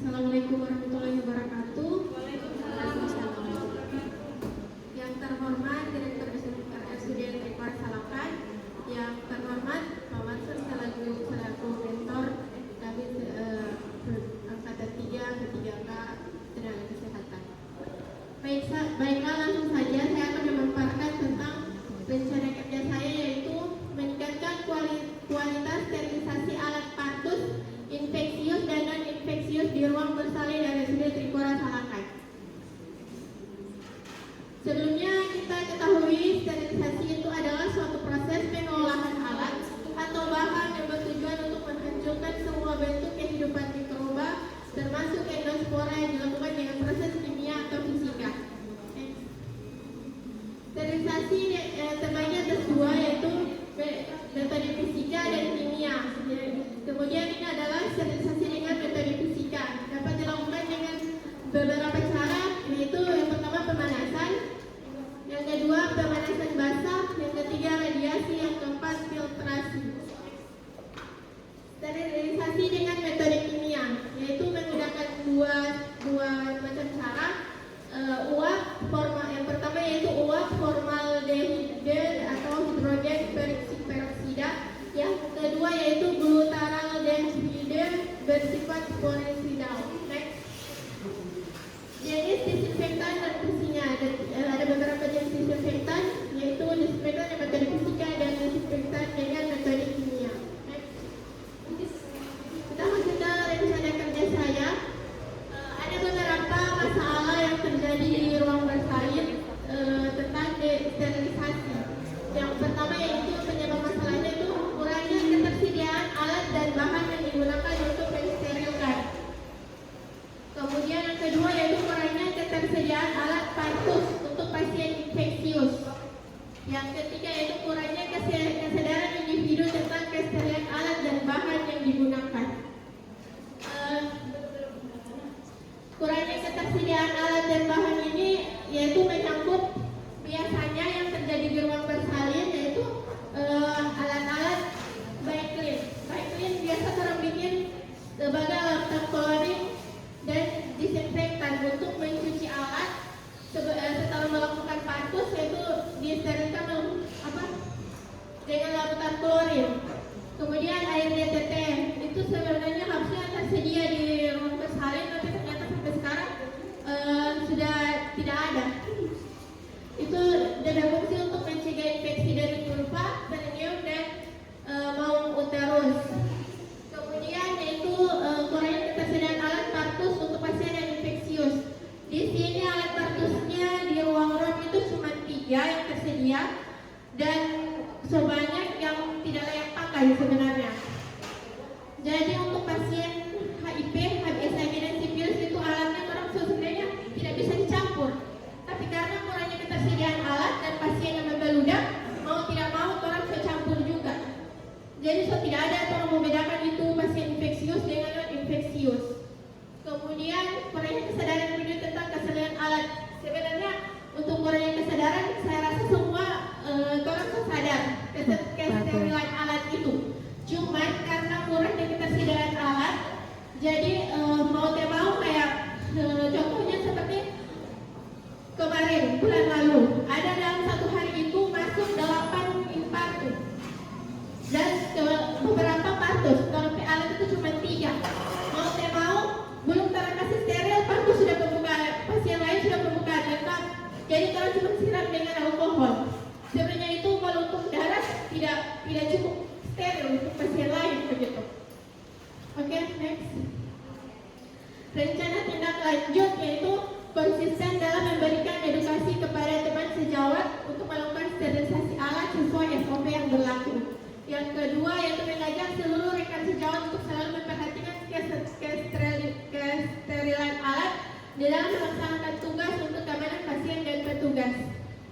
Assalamualaikum warahmatullahi wabarakatuh. Yang terhormat Direktur RSUD Trikora Salakan, yang terhormat Pak Mansur selaku mentor kami angkatan 3 ke-3K tenaga kesehatan. Baiklah, langsung saja saya akan memaparkan tentang rencana kerja saya, yaitu meningkatkan kualitas sterilisasi alat partus infeksius dan non-infeksius di ruang bersalin RSUD Trikora Salakan. Sebelumnya kita ketahui sterilisasi itu adalah suatu proses pengolahan alat atau bahan yang bertujuan untuk menghancurkan semua bentuk kehidupan mikroba termasuk endospora yang dilakukan dengan proses kimia atau fisika. Sterilisasi terbagi atas dua, yaitu metode fisika dan kimia. Kemudian ini adalah sterilisasi dengan metode fisika, dapat dilakukan dengan beberapa cara, yaitu yang pertama pemanasan, yang kedua pemanasan basah, yang ketiga radiasi, yang keempat filtrasi. Sterilisasi dengan metode kimia, yaitu menggunakan dua macam cara. Yang pertama yaitu uap formaldehyde atau hidrogen peroksida, yang kedua yaitu glutaraldehyde bersifat fluorisidal. Next. Jenis disinfektan dan fungsinya, ada beberapa jenis disinfektan, yaitu disinfektan dengan metode fisika dan disinfektan dengan metode kimia. Next. Kita masuk ke rencana kerja saya. Ada beberapa masalah yang terjadi di ruang bersalin tentang sterilisasi. Yang pertama yaitu penyebab masalahnya itu kurangnya ketersediaan alat dan bahan yang digunakan untuk mensterilkan. Kemudian yang kedua yaitu kurangnya ketersediaan alat partus untuk pasien infeksius. Yang ketiga yaitu kurangnya kesadaran individu tentang kesterilan alat dan bahan yang digunakan. Kurangnya ketersediaan alat dan bahan ini yaitu menyangkut biasanya yang terjadi di ruang bersalin, yaitu alat-alat Biclean. Biclean biasa orang bikin sebagai alat chlorine dan disinfektan untuk mencuci alat setelah melakukan partus, yaitu disterilkan dengan larutan klorin. Kemudian air DTT itu sebenarnya harusnya tersedia di ruang bersalin, tapi ternyata sampai sekarang sudah tidak ada. Itu berfungsi untuk mencegah infeksi dari vulva, perineum, dan maung uterus. Kemudian yaitu kurangnya ketersediaan alat partus untuk pasien yang infeksius. Di sini alat partusnya di ruang rawat itu cuma 3 yang tersedia dan sebanyak yang tidak layak pakai sebenarnya. Jadi untuk pasien HIV, HIV dan sifilis itu alatnya orang sebenarnya tidak bisa dicampur. Tapi karena kurangnya ketersediaan alat dan pasien yang membeludak, mau tidak mau orang bisa campur juga. Jadi tidak ada orang membedakan itu pasien infeksius dengan non infeksius. Kemudian kurangnya kesadaran individu tentang kesadaran alat. Sebenarnya untuk kurangnya kesadaran, saya rasa semua orang sadar kesterilan alat itu. Cuman karena kurangnya ketersediaan alat, jadi mau tidak mau kayak contohnya seperti kemarin bulan lalu ada dalam satu hari itu masuk 8 infartus dan beberapa partus. Kalau alat itu cuma 3, mau tidak mau belum terkasih steril, partus sudah pembukaan, pasien lain sudah pembukaan lengkap. Jadi kalau cuma siram dengan alkohol, sebenarnya itu kalau untuk darah tidak cukup steril untuk pasien lain begitu. Oke, next. Rencana tindak lanjut yaitu konsisten dalam memberikan edukasi kepada teman sejawat untuk melakukan sterilisasi alat sesuai SOP yang berlaku. Yang kedua yaitu mengajak seluruh rekan sejawat untuk selalu memperhatikan kesterilan alat di dalam melaksanakan tugas untuk keamanan pasien dan petugas.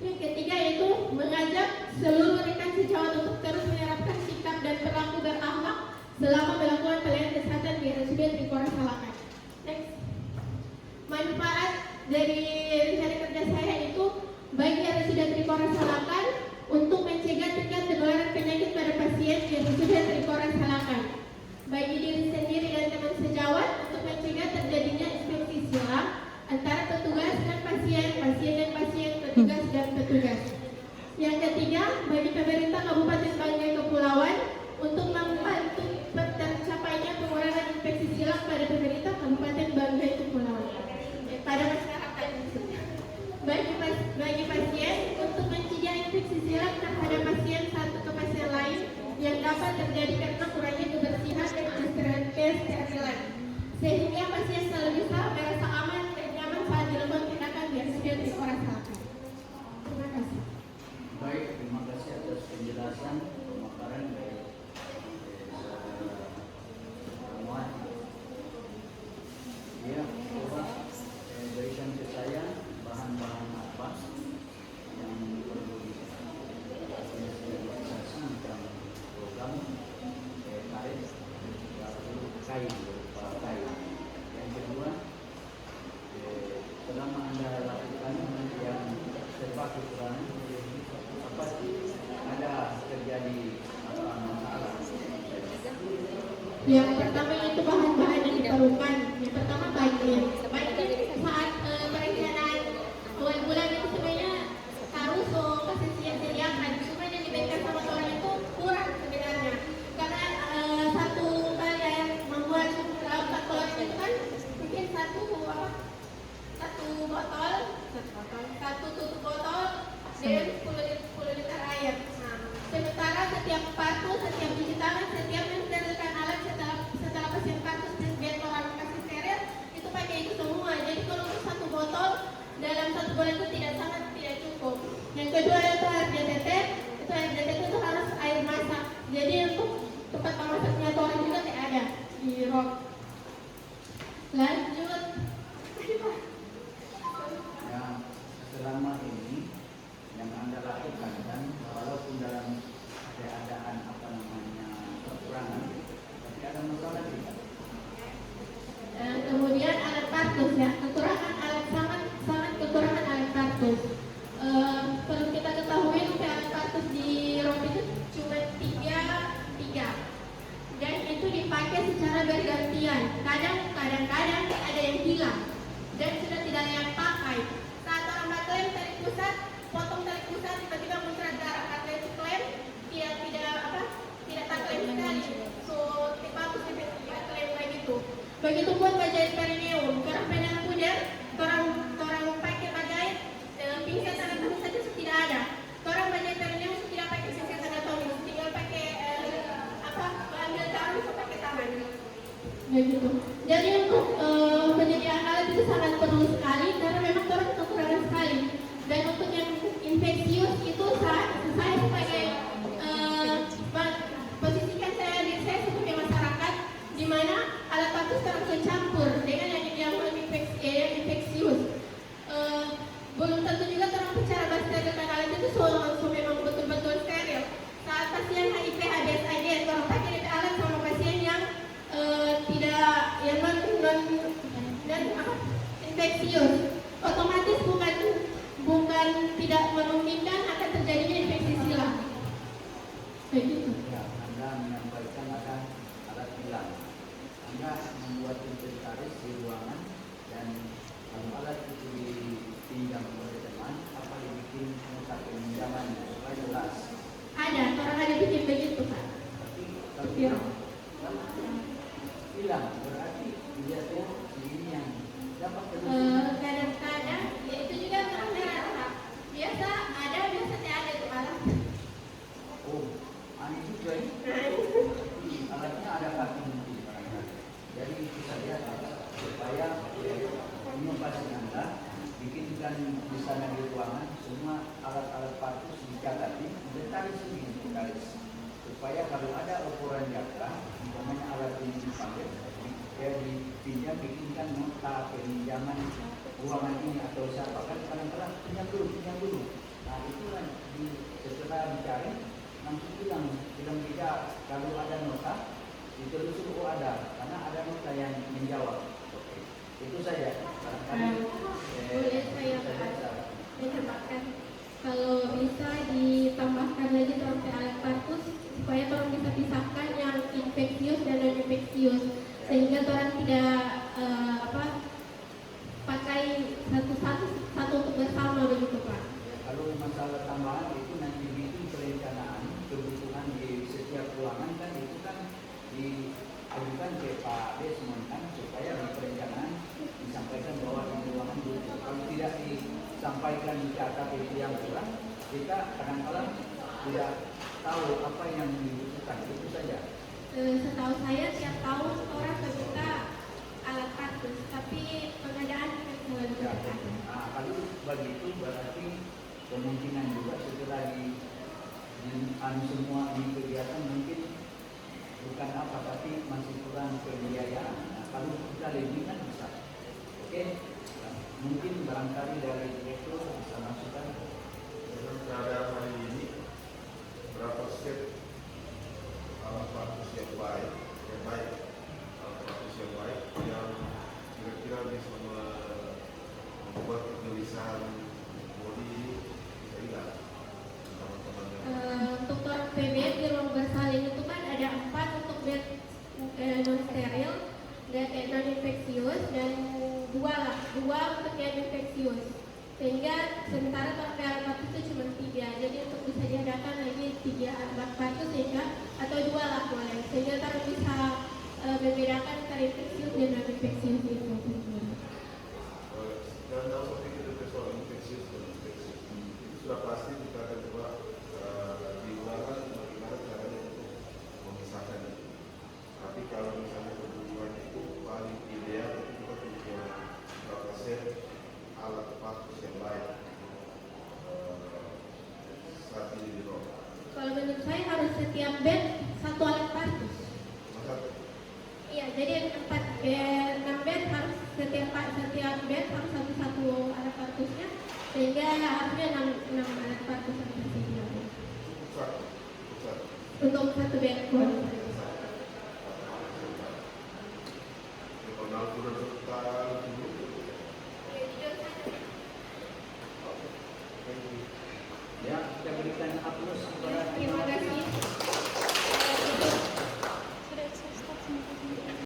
Yang ketiga yaitu mengajak seluruh rekan sejawat untuk terus menerapkan sikap dan perilaku berakhlak selama melakukan pelayanan kesehatan di RSUD Trikora Salakan. Next. Manfaat dari rencana kerja saya itu bagi RSUD Trikora Salakan untuk mencegah tingkat penularan penyakit pada pasien di RSUD Trikora Salakan. Bagi diri sendiri dan teman sejawat untuk untuk mencegah terjadinya inspeksi silang antara petugas dan pasien, pasien dan pasien, petugas dan petugas. Yang ketiga, bagi pemerintah Kabupaten Banggai Kepulauan untuk membantu tercapainya pengurangan infeksi silang pada pemerintah Kabupaten Banggai Kepulauan, pada masyarakat. Bagi pasien untuk mencegah infeksi silang terhadap pasien satu ke pasien lain yang dapat terjadi karena kurangnya kebersihan dan kesterilan, sehingga pasien selalu bisa merasa aman dan nyaman saat dilakukan tindakan biasa di orang salah. Terima kasih. Baik, terima kasih atas penjelasan pemaparan dari semua. Ya, coba berikan ke saya bahan-bahan apa yang perlu direalisasi dalam program karet baru kain berupa kain. Yang kedua, selama Anda lakukan yang serba kekurangan, apa ada terjadi apa masalah? Yang pertama itu bahan-bahan yang diperlukan. Yang pertama banjir. Saat perencanaan awal bulan itu sebenarnya harus kasih sediakan. Cuma yang diberikan sama orang itu kurang sebenarnya. Karena satu yang membuat botol itu kan mungkin satu botol, satu tutup botol dengan 10 liter air. Nah, sementara setiap partu, setiap cuci tangan, setiap mensterilkan alat setelah pasien partu dan orang kasih steril itu pakai itu semua. Jadi kalau untuk satu botol dalam 1 bulan itu tidak cukup. Yang kedua itu air DTT. Itu air DTT itu harus air masak. Jadi untuk tempat memasaknya orang juga tidak ada di rok. Lanjut. Yang selama ini yang Anda lakukan kan, walaupun dalam keadaan apa namanya kekurangan, tapi ada masalah tidak? Kemudian alat partus ya, kekurangan alat sangat kekurangan alat partus. Perlu kita ketahui untuk alat partus di ROP itu cuma 3 dan itu dipakai secara bergantian. Kadang-kadang ada yang hilang dan sudah tidak layak pakai. Saat orang klaim tarik pusat, potong tarik pusat, tiba-tiba muncrat darah karena itu klaim tidak tak klaim sekali. So dipapus tidak klaim lagi itu. Begitupun bajai perineum, orang penang pudar, orang pakai bajai pingsan anatomis saja tidak ada. Orang bajai perineum tidak pakai pingsan anatomis, tinggal pakai ambil tangan atau pakai tangan. Begitu. Jadi untuk penyediaan alat itu sangat perlu sekali karena memang orang kekurangan sekali. Dan untuk yang infeksius itu saya sebagai posisikan diri saya sebagai masyarakat di mana alat partus terus tercampur dengan yang infeksius. Belum tentu juga orang bicara mensterilkan alat itu memang betul-betul steril. Saat pasien HIV AIDS orang pakai alat sama pasien yang tidak infeksius, otomatis bukan tidak memungkinkan akan terjadinya infeksi silang. Begitu. Ya, Anda menyampaikan ada alat hilang. Anda membuat inventaris di ruangan dan kalau alat itu dipinjam oleh teman, apa dibikin nota peminjamannya supaya jelas? Ada, orang ada bikin begitu Pak. Tapi kalau hilang berarti biasanya ini yang dapat Kadang-kadang ya itu juga terang biasa ada, biasa tidak ada itu alat. Oh, aneh juga ini. Alatnya ada kaki mungkin barangkali. Jadi itu saja supaya inovasi Anda bikinkan di sana di ruangan semua alat-alat partus dicatati, inventaris ini inventaris. Supaya kalau ada ukuran jangka, umpamanya alat ini dipanggil, dipinjam bikinkan nota peminjaman ruangan ini atau siapa kan kadang-kadang pinjam dulu. Nah itulah setelah dicari langsung bilang tidak kalau ada nota ditelusur ada karena ada nota yang menjawab. Oke. Itu saja. Boleh saya menambahkan kalau bisa ditambahkan lagi trofi alat partus supaya orang bisa pisahkan yang infeksius dan non infeksius sehingga orang tidak pakai satu untuk bersama begitu Pak. Kalau masalah tambahan itu nanti bikin perencanaan kebutuhan di setiap ruangan kan itu kan diajukan ke Pak Desmond kan supaya di perencanaan disampaikan bahwa di ruangan dulu. Kalau tidak disampaikan di kata itu yang kurang, kita kadang-kadang tidak tahu apa yang dibutuhkan, itu saja. Setahu saya tiap tahun orang meminta alat kartus, tapi pengadaan selalu Ya, ada. nah, kalau begitu berarti kemungkinan juga setelah di semua di kegiatan mungkin bukan apa tapi masih kurang pembiayaan. Nah, kalau kita lebih kan bisa. Oke, nah, mungkin barangkali dari direktur bisa masukkan. Dalam keadaan hari ini berapa set alat kartus yang baik alat kartus yang baik yang kira-kira bisa membuat kegelisahan bodi ini bisa hilang teman-teman yang Untuk orang PB di ruang bersalin itu kan ada 4 untuk bed non steril dan non infeksius dan 2 untuk yang infeksius. Sehingga sementara kalau alat kartus itu cuma 3, jadi untuk bisa diadakan lagi 3 alat kartus sehingga atau 2 lah boleh, sehingga ntar bisa membedakan antara infeksius dan non infeksius itu. dan tahu seperti itu persoalan infeksius dan infeksius itu sudah pasti kita akan coba diulangan bagaimana caranya untuk memisahkan itu. Tapi kalau misalnya kebutuhan itu paling ideal itu kita punya berapa set alat kartus yang baik saat ini di ruang. Kalau menurut saya harus setiap bed 1 alat kartus. Masa Iya, jadi 6 bed harus setiap bed harus satu alat kartusnya, sehingga harusnya 6 alat kartus yang tersedia pusat untuk 1 bed. Kalau sudah total dulu, Ya, kita berikan aplaus kepada